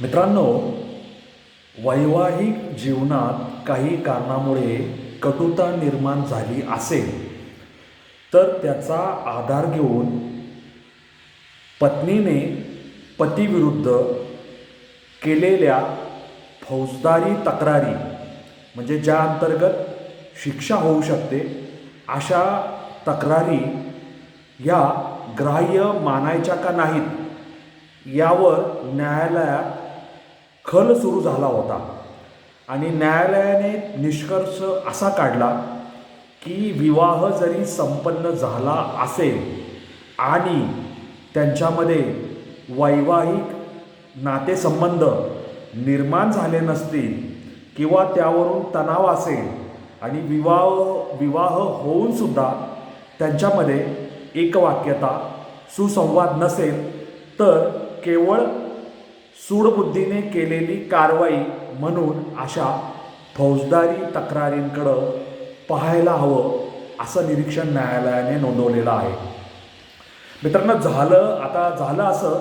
मित्रांनो, वैवाहिक जीवनात काही कारणामुळे कटुता निर्माण झाली असेल तर त्याचा आधार घेऊन पत्नीने पतीविरुद्ध केलेल्या फौजदारी तक्रारी, म्हणजे ज्या अंतर्गत शिक्षा होऊ शकते, अशा तक्रारी या ग्राह्य मानायच्या का नाहीत यावर न्यायालयात खल सुरू झाला होता. आणि न्यायालयाने निष्कर्ष असा काढला की विवाह जरी संपन्न झाला असेल आणि त्यांच्यामध्ये वैवाहिक नातेसंबंध निर्माण झाले नसतील किंवा त्यावरून तणाव असेल आणि विवाह होऊनसुद्धा त्यांच्यामध्ये एकवाक्यता, सुसंवाद नसेल, तर केवळ सूडबुद्धीने केलेली कारवाई म्हणून अशा फौजदारी तक्रारींकडं पाहायला हवं, असं निरीक्षण न्यायालयाने नोंदवलेलं आहे. मित्रांनो, झालं असं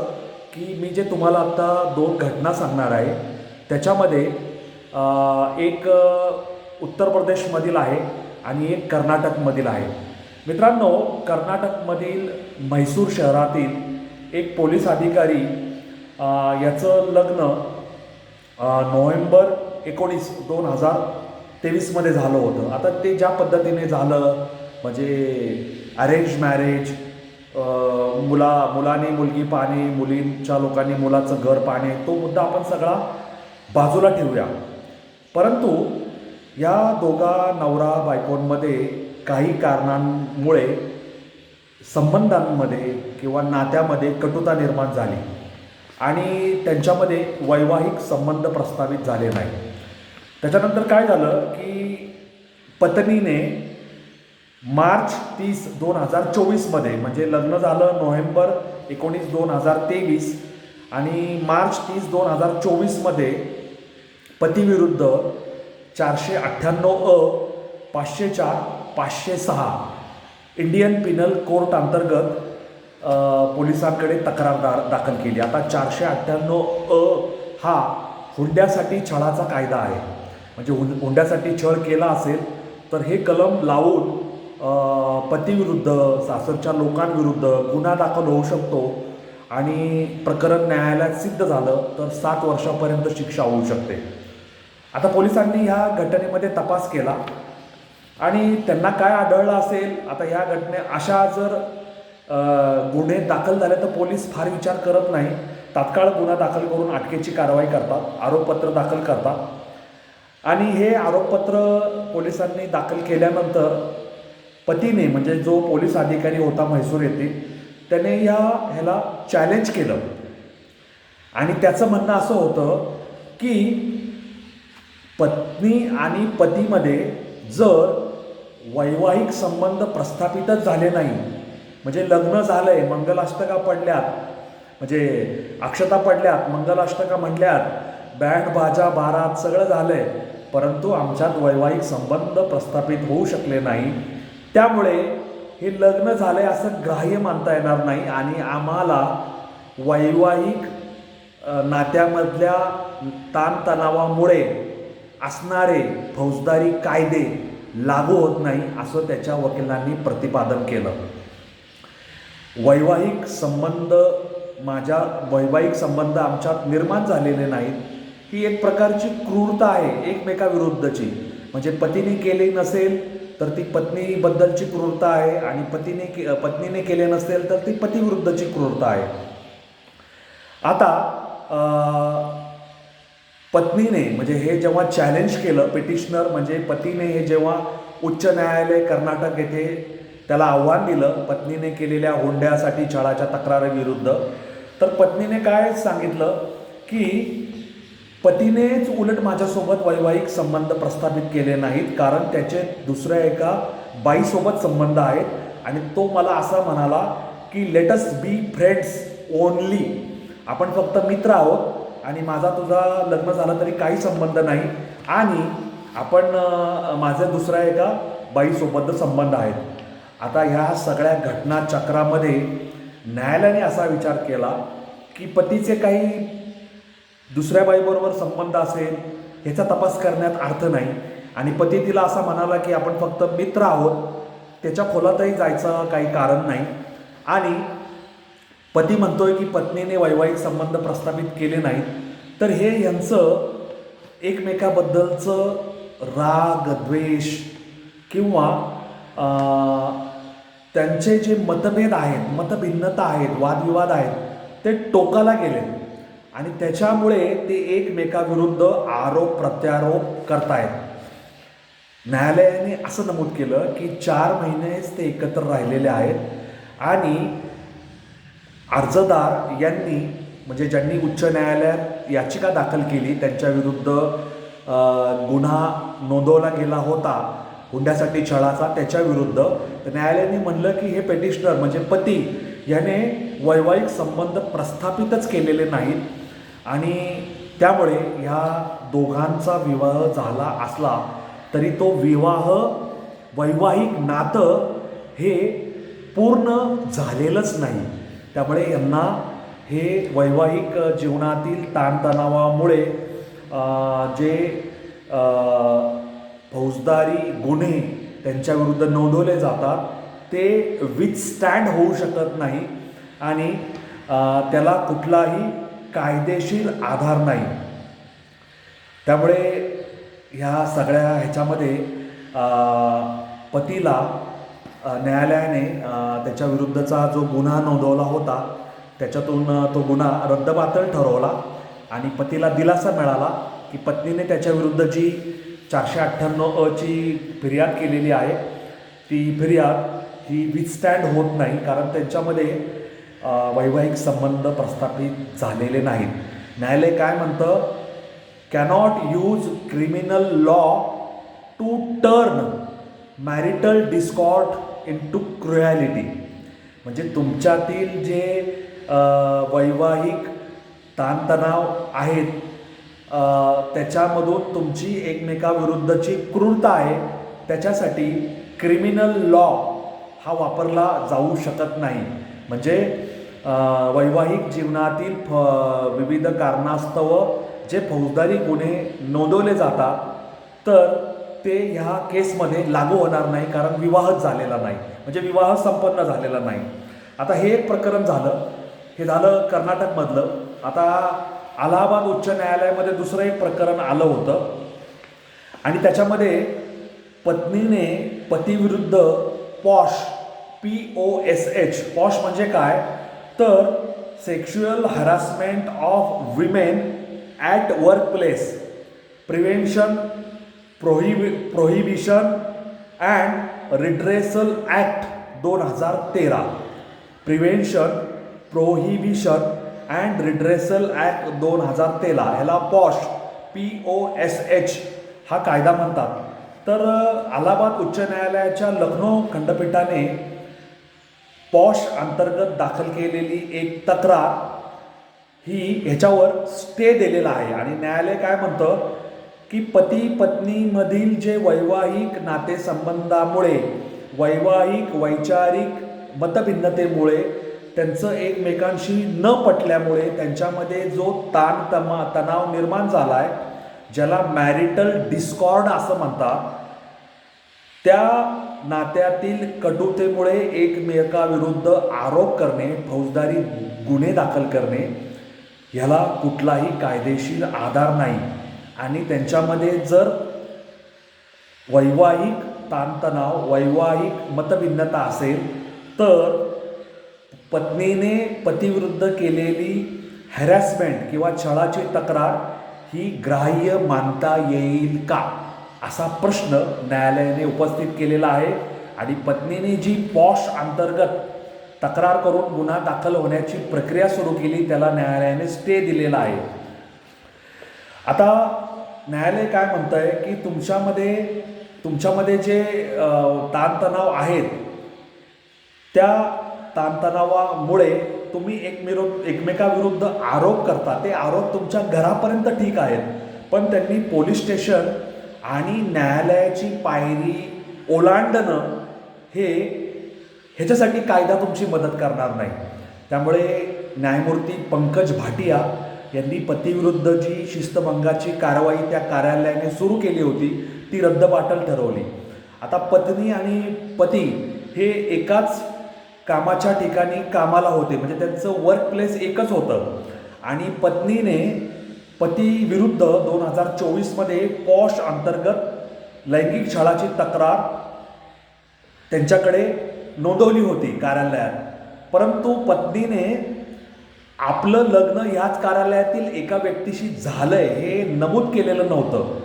की मी जे तुम्हाला आत्ता 2 घटना सांगणार आहे त्याच्यामध्ये एक उत्तर प्रदेशमधील आहे आणि एक कर्नाटकमधील आहे. मित्रांनो, कर्नाटकमधील म्हैसूर शहरातील एक पोलीस अधिकारी याचं लग्न नोव्हेंबर 19, 2023मध्ये झालं होतं. आता ते ज्या पद्धतीने झालं, म्हणजे अरेंज मॅरेज, मुलाने मुलगी पाहणे, मुलींच्या लोकांनी मुलाचं घर पाहणे, तो मुद्दा आपण सगळा बाजूला ठेवूया. परंतु या दोघा नवरा बायकोंमध्ये काही कारणांमुळे संबंधांमध्ये किंवा नात्यामध्ये कटुता निर्माण झाली आणि त्यांच्यामध्ये वैवाहिक संबंध प्रस्थापित झाले नाही. त्याच्यानंतर काय झालं की पत्नीने मार्च 30, 2024मध्ये, म्हणजे लग्न झालं नोव्हेंबर 19, 2023 आणि मार्च 30, 2024मध्ये पतीविरुद्ध 498 504, 506 इंडियन पिनल कोर्ट अंतर्गत पोलिसांकडे तक्रार दाखल केली. आता 498 हा हुंड्यासाठी छळाचा कायदा आहे. म्हणजे हुंड्यासाठी छळ केला असेल तर हे कलम लावून पतीविरुद्ध, सासरच्या लोकांविरुद्ध गुन्हा दाखल होऊ शकतो आणि प्रकरण न्यायालयात सिद्ध झालं तर 7 वर्षापर्यंत शिक्षा होऊ शकते. आता पोलिसांनी ह्या घटनेमध्ये तपास केला आणि त्यांना काय आढळलं असेल, आता ह्या अशा जर गुन्हे दाखल झाले तर पोलीस फार विचार करत नाही, तात्काळ गुन्हा दाखल करून अटकेची कारवाई करतात, आरोपपत्र दाखल करतात. आणि हे आरोपपत्र पोलिसांनी दाखल केल्यानंतर पतीने, म्हणजे जो पोलीस अधिकारी होता म्हैसूर येथे, त्याने ह्याला चॅलेंज केलं आणि त्याचं म्हणणं असं होतं की पत्नी आणि पतीमध्ये जर वैवाहिक संबंध प्रस्थापितच झाले नाही, म्हणजे लग्न झालंय, मंगलाष्टका पडल्यात, म्हणजे अक्षता पडल्यात, मंगलाष्टका म्हणल्यात, बँड बाजा बारात सगळं झालंय, परंतु आमच्यात वैवाहिक संबंध प्रस्थापित होऊ शकले नाही, त्यामुळे हे लग्न झालंय असं ग्राह्य मानता येणार नाही आणि आम्हाला वैवाहिक नात्यामधल्या ताणतणावामुळे असणारे फौजदारी कायदे लागू होत नाही, असं त्याच्या वकिलांनी प्रतिपादन केलं. वैवाहिक संबंध आमच्यात निर्माण झालेले नाहीत, ही एक प्रकारची क्रूरता आहे एकमेकाविरुद्धची. म्हणजे पतीने केले नसेल तर ती पत्नीबद्दलची क्रूरता आहे आणि पत्नीने केले नसेल तर ती पतीविरुद्धची क्रूरता आहे. आता पत्नीने, म्हणजे हे जेव्हा चॅलेंज केलं, पिटिशनर म्हणजे पतीने हे जेव्हा उच्च न्यायालय कर्नाटक येथे त्याला आव्हान दिलं पत्नीने केलेल्या हुंड्यासाठी छळाच्या तक्रारीविरुद्ध, तर पत्नीने काय सांगितलं की पतीनेच उलट माझ्यासोबत वैवाहिक संबंध प्रस्थापित केले नाहीत, कारण त्याचे दुसऱ्या एका बाईसोबत संबंध आहेत आणि तो मला असं म्हणाला की let us be friends only, आपण फक्त मित्र आहोत आणि माझा तुझा लग्न झालं तरी काही संबंध नाही आणि आपण माझे दुसऱ्या एका बाईसोबत संबंध आहेत. आता ह्या सगळ्या घटनाचक्रामध्ये न्यायालयाने असा विचार केला की पतीचे काही दुसऱ्या बाईबरोबर संबंध असेल ह्याचा तपास करण्यात अर्थ नाही. आणि पती तिला असा म्हणाला की आपण फक्त मित्र आहोत, त्याच्या खोलातही जायचं काही कारण नाही. आणि पती म्हणतोय की पत्नीने वैवाहिक संबंध प्रस्थापित केले नाहीत, तर हे यांचं एकमेकाबद्दलचं राग द्वेष किंवा त्यांचे जे मतभेद आहेत, मतभिन्नता आहेत, वादविवाद आहेत, ते टोकाला गेले आणि त्याच्यामुळे ते एकमेकाविरुद्ध आरोप प्रत्यारोप करतायत. न्यायालयाने असं नमूद केलं की 4 महिनेच ते एकत्र राहिलेले आहेत आणि अर्जदार यांनी म्हणजे ज्यांनी उच्च न्यायालयात याचिका दाखल केली त्यांच्याविरुद्ध गुन्हा नोंदवला गेला होता हुंड्यासाठी छळाचा, त्याच्याविरुद्ध न्यायालयाने म्हणलं की हे पेटिशनर म्हणजे पती याने वैवाहिक संबंध प्रस्थापितच केलेले नाहीत आणि त्यामुळे ह्या दोघांचा विवाह झाला असला तरी तो विवाह वैवाहिक नातं हे पूर्ण झालेलंच नाही. त्यामुळे यांना हे वैवाहिक जीवनातील ताणतणावामुळे जे फौजदारी गुन्हे त्यांच्याविरुद्ध नोंदवले जातात ते विथस्टँड होऊ शकत नाही आणि त्याला कुठलाही कायदेशीर आधार नाही. त्यामुळे ह्या सगळ्या ह्याच्यामध्ये पतीला न्यायालयाने त्याच्याविरुद्धचा जो गुन्हा नोंदवला होता त्याच्यातून तो गुन्हा रद्दबातल ठरवला आणि पतीला दिलासा मिळाला की पत्नीने त्याच्याविरुद्ध जी 498 ची फिर्याद केलेली आहे ती फिर्याद ही विथस्टँड होत नाही, कारण त्यांच्यामध्ये वैवाहिक संबंध प्रस्थापित झालेले नाहीत. न्यायालय काय म्हणतं, cannot use criminal law to turn marital discord into cruelty. म्हणजे तुमच्यातील जे वैवाहिक ताणतणाव आहेत त्याच्यामधून तुमची एकमेकाविरुद्धची क्रूरता आहे त्याच्यासाठी क्रिमिनल लॉ हा वापरला जाऊ शकत नाही. म्हणजे वैवाहिक जीवनातील विविध कारणास्तव जे फौजदारी गुन्हे नोंदवले जातात तर ते ह्या केसमध्ये लागू होणार नाही, कारण विवाहच झालेला नाही, म्हणजे विवाह संपन्न झालेला नाही. आता हे एक प्रकरण झालं, हे झालं कर्नाटकमधलं. आता अलाहाबाद उच्च न्यायालयामध्ये दुसरं एक प्रकरण आलं होतं आणि त्याच्यामध्ये पत्नीने पतीविरुद्ध POSH पॉश म्हणजे काय तर sexual harassment of women at workplace prevention prohibition and redressal act 2013 prevention prohibition and redressal act 2013 ह्याला POSH हा कायदा म्हणतात. तर अलाहाबाद उच्च न्यायालयाच्या लखनौ खंडपीठाने पॉश अंतर्गत दाखल केलेली एक तक्रार ही ह्याच्यावर स्टे दिलेला आहे आणि न्यायालय काय म्हणतं की पती पत्नीमधील जे वैवाहिक नातेसंबंधामुळे वैवाहिक वैचारिक मतभिन्नतेमुळे त्यांचं एकमेकांशी न पटल्यामुळे त्यांच्यामध्ये जो तणाव निर्माण झाला आहे ज्याला मॅरिटल डिस्कॉर्ड असं म्हणतात, त्या नात्यातील कटुतेमुळे एकमेकाविरुद्ध आरोप करणे, फौजदारी गुन्हे दाखल करणे ह्याला कुठलाही कायदेशीर आधार नाही. आणि त्यांच्यामध्ये जर वैवाहिक ताणतणाव वैवाहिक मतभिन्नता असेल तर पत्नीने पतीविरुद्ध केलेली हॅरॅसमेंट किंवा छळाची तक्रार ही ग्राह्य मानता येईल का असा प्रश्न न्यायालयाने उपस्थित केलेला आहे. आणि पत्नीने जी पॉश अंतर्गत तक्रार करून गुन्हा दाखल होण्याची प्रक्रिया सुरू केली त्याला न्यायालयाने स्टे दिलेला आहे. आता न्यायालय काय म्हणतं आहे की तुमच्यामध्ये जे ताणतणाव आहेत त्या ताणतणावामुळे तुम्ही एकमेकाविरुद्ध आरोप करता, ते आरोप तुमच्या घरापर्यंत ठीक आहेत, पण त्यांनी पोलीस स्टेशन आणि न्यायालयाची पायरी ओलांडणं ह्याच्यासाठी कायदा तुमची मदत करणार नाही. त्यामुळे न्यायमूर्ती पंकज भाटिया यांनी पतीविरुद्ध जी शिस्तभंगाची कारवाई त्या कार्यालयाने सुरू केली होती ती रद्दबातल ठरवली. आता पत्नी आणि पती हे एकाच कामाच्या ठिकाणी कामाला होते, म्हणजे त्यांचं वर्क प्लेस एकच होतं. आणि पत्नीने पतीविरुद्ध 2024मध्ये पॉश अंतर्गत लैंगिक छळाची तक्रार त्यांच्याकडे नोंदवली होती कार्यालयात. परंतु पत्नीने आपलं लग्न ह्याच कार्यालयातील एका व्यक्तीशी झालंय हे नमूद केलेलं नव्हतं.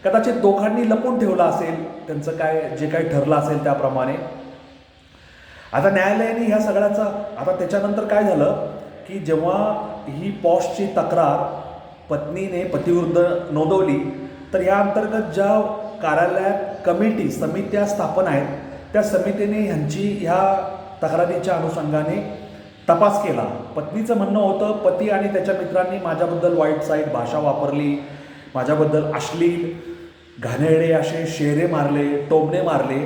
कदाचित दोघांनी लपून ठेवलं असेल त्यांचं काय जे काही ठरलं असेल त्याप्रमाणे. आता न्यायालयाने ह्या सगळ्याचा आता त्याच्यानंतर काय झालं की जेव्हा ही पॉशची तक्रार पत्नीने पतीविरुद्ध नोंदवली तर या अंतर्गत ज्या कार्यालयात समित्या स्थापन आहेत त्या समितीने ह्यांची ह्या तक्रारीच्या अनुषंगाने तपास केला. पत्नीचं म्हणणं होतं पती आणि त्याच्या मित्रांनी माझ्याबद्दल वाईट साईट भाषा वापरली, माझ्याबद्दल अश्लील घाणेरडे असे शेरे मारले, टोमणे मारले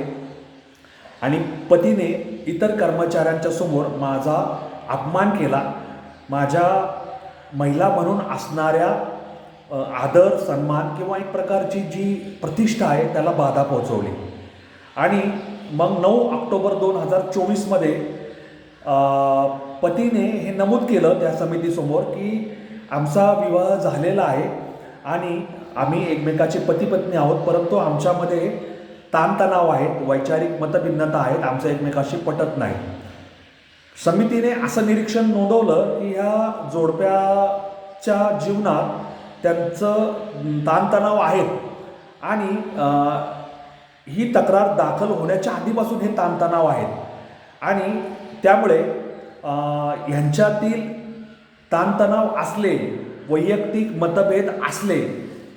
आणि पतीने इतर कर्मचाऱ्यांच्या समोर माझा अपमान केला, माझ्या महिला म्हणून असणाऱ्या आदर सन्मान किंवा एक प्रकारची जी प्रतिष्ठा आहे त्याला बाधा पोहोचवली. आणि मग 9 ऑक्टोबर 2024मध्ये पतीने हे नमूद केलं त्या समितीसमोर की आमचा विवाह झालेला आहे आणि आम्ही एकमेकाचे पती पत्नी आहोत, परंतु आमच्यामध्ये ताणतणाव आहेत, वैचारिक मतभिन्नता आहेत, आमचं एकमेकाशी पटत नाही. समितीने असं निरीक्षण नोंदवलं की ह्या जोडप्याच्या जीवनात त्यांचं ताणतणाव आहेत आणि ही तक्रार दाखल होण्याच्या आधीपासून हे ताणतणाव आहेत आणि त्यामुळे ह्यांच्यातील ताणतणाव असले, वैयक्तिक मतभेद असले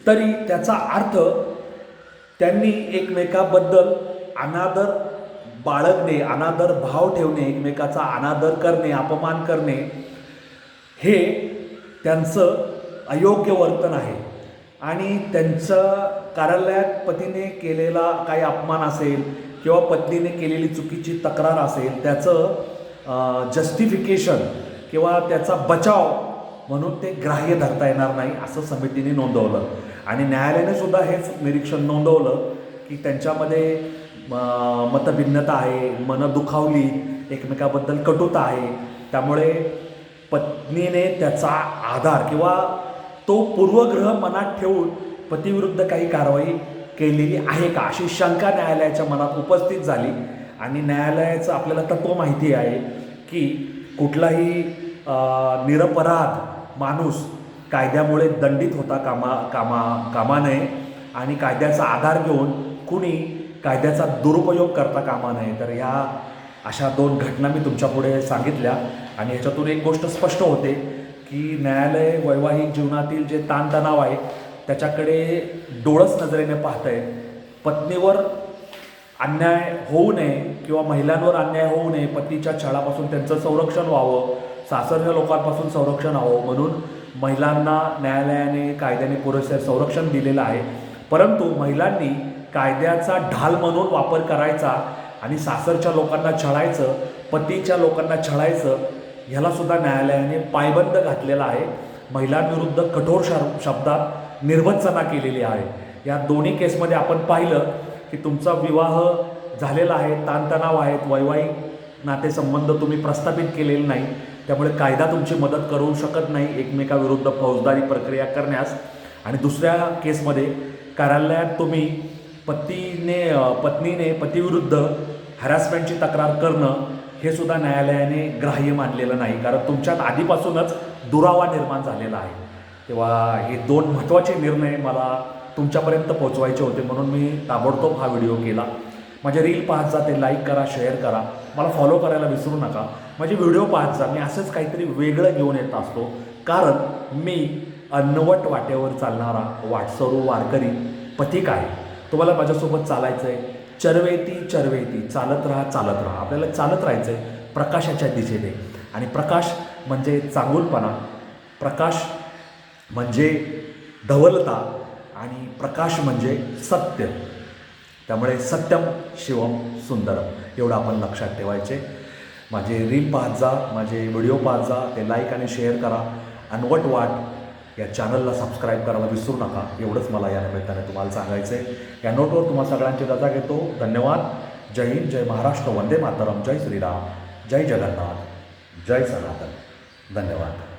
तरी त्याचा अर्थ त्यांनी एकमेकाबद्दल अनादर बाळगणे, अनादर भाव ठेवणे, एकमेकाचा अनादर करणे, अपमान करणे हे त्यांचं अयोग्य वर्तन आहे. आणि त्यांचं कार्यालयात पतीने केलेला काही अपमान असेल किंवा पत्नीने केलेली चुकीची तक्रार असेल त्याचं जस्टिफिकेशन किंवा त्याचा बचाव म्हणून ते ग्राह्य धरता येणार नाही असं समितीने नोंदवलं. आणि न्यायालयाने सुद्धा हेच निरीक्षण नोंदवलं की त्यांच्यामध्ये मतभिन्नता आहे, मनं दुखावली, एकमेकाबद्दल कटुता आहे, त्यामुळे पत्नीने त्याचा आधार किंवा तो पूर्वग्रह मनात ठेवून पतीविरुद्ध काही कारवाई केलेली आहे का अशी शंका न्यायालयाच्या मनात उपस्थित झाली. आणि न्यायालयाचं आपल्याला तत्त्व माहिती आहे की कुठलाही निरपराध माणूस कायद्यामुळे दंडित होता कामा नये आणि कायद्याचा आधार घेऊन कुणी कायद्याचा दुरुपयोग करता कामा नये. तर ह्या अशा 2 घटना मी तुमच्यापुढे सांगितल्या आणि ह्याच्यातून एक गोष्ट स्पष्ट होते की न्यायालय वैवाहिक जीवनातील जे ताणतणाव आहे त्याच्याकडे डोळस नजरेने पाहत आहे. पत्नीवर अन्याय होऊ नये किंवा महिलांवर अन्याय होऊ नये, पतीच्या छळापासून त्यांचं संरक्षण व्हावं, सासरच्या लोकांपासून संरक्षण व्हावं म्हणून महिलांना न्यायालयाने कायद्याने पुरेसे संरक्षण दिलेलं आहे. परंतु महिलांनी कायद्याचा ढाल म्हणून वापर करायचा आणि सासरच्या लोकांना छळायचं, पतीच्या लोकांना छळायचं ह्यालासुद्धा न्यायालयाने पायबंद घातलेला आहे. महिलांविरुद्ध कठोर शब्दात निर्भत्सना केलेली आहे. या दोन्ही केसमध्ये आपण पाहिलं की तुमचा विवाह झालेला आहे, ताणतणाव आहेत, वैवाहिक नातेसंबंध तुम्ही प्रस्थापित केलेले नाही, त्यामुळे कायदा तुमची मदत करू शकत नाही एकमेकाविरुद्ध फौजदारी प्रक्रिया करण्यास. आणि दुसऱ्या केसमध्ये कार्यालयात तुम्ही पत्नीने पतीविरुद्ध हॅरॅसमेंटची तक्रार करणं हे सुद्धा न्यायालयाने ग्राह्य मानलेलं नाही, कारण तुमच्यात आधीपासूनच दुरावा निर्माण झालेला आहे. तेव्हा हे 2 महत्त्वाचे निर्णय मला तुमच्यापर्यंत पोहोचवायचे होते म्हणून मी ताबडतोब हा व्हिडिओ केला. माझे रील पाहत जा, ते लाईक करा, शेअर करा, मला फॉलो करायला विसरू नका. माझे व्हिडिओ पाहत जा, मी असंच काहीतरी वेगळं घेऊन येत असतो, कारण मी अन्नवट वाटेवर चालणारा वाटसरू वारकरी पथिक आहे. तुम्हाला माझ्यासोबत चालायचं आहे, चरवेती चालत राहा. आपल्याला चालत राहायचं आहे प्रकाशाच्या दिशेने. आणि प्रकाश म्हणजे चांगुलपणा, प्रकाश म्हणजे धवलता आणि प्रकाश म्हणजे सत्य. त्यामुळे सत्यम शिवम सुंदरम एवढं आपण लक्षात ठेवायचे. माझे रील पाहत जा, माझे व्हिडिओ पाहत जा, ते लाईक आणि शेअर करा. अनवट वाट या चॅनलला सबस्क्राईब करायला विसरू नका. एवढंच मला या निमित्ताने तुम्हाला सांगायचं आहे. या नोटवर तुम्हा सगळ्यांची रजा घेतो. धन्यवाद. जय हिंद, जय महाराष्ट्र, वंदे मातरम, जय श्रीराम, जय जगन्नाथ, जय सनातन. धन्यवाद.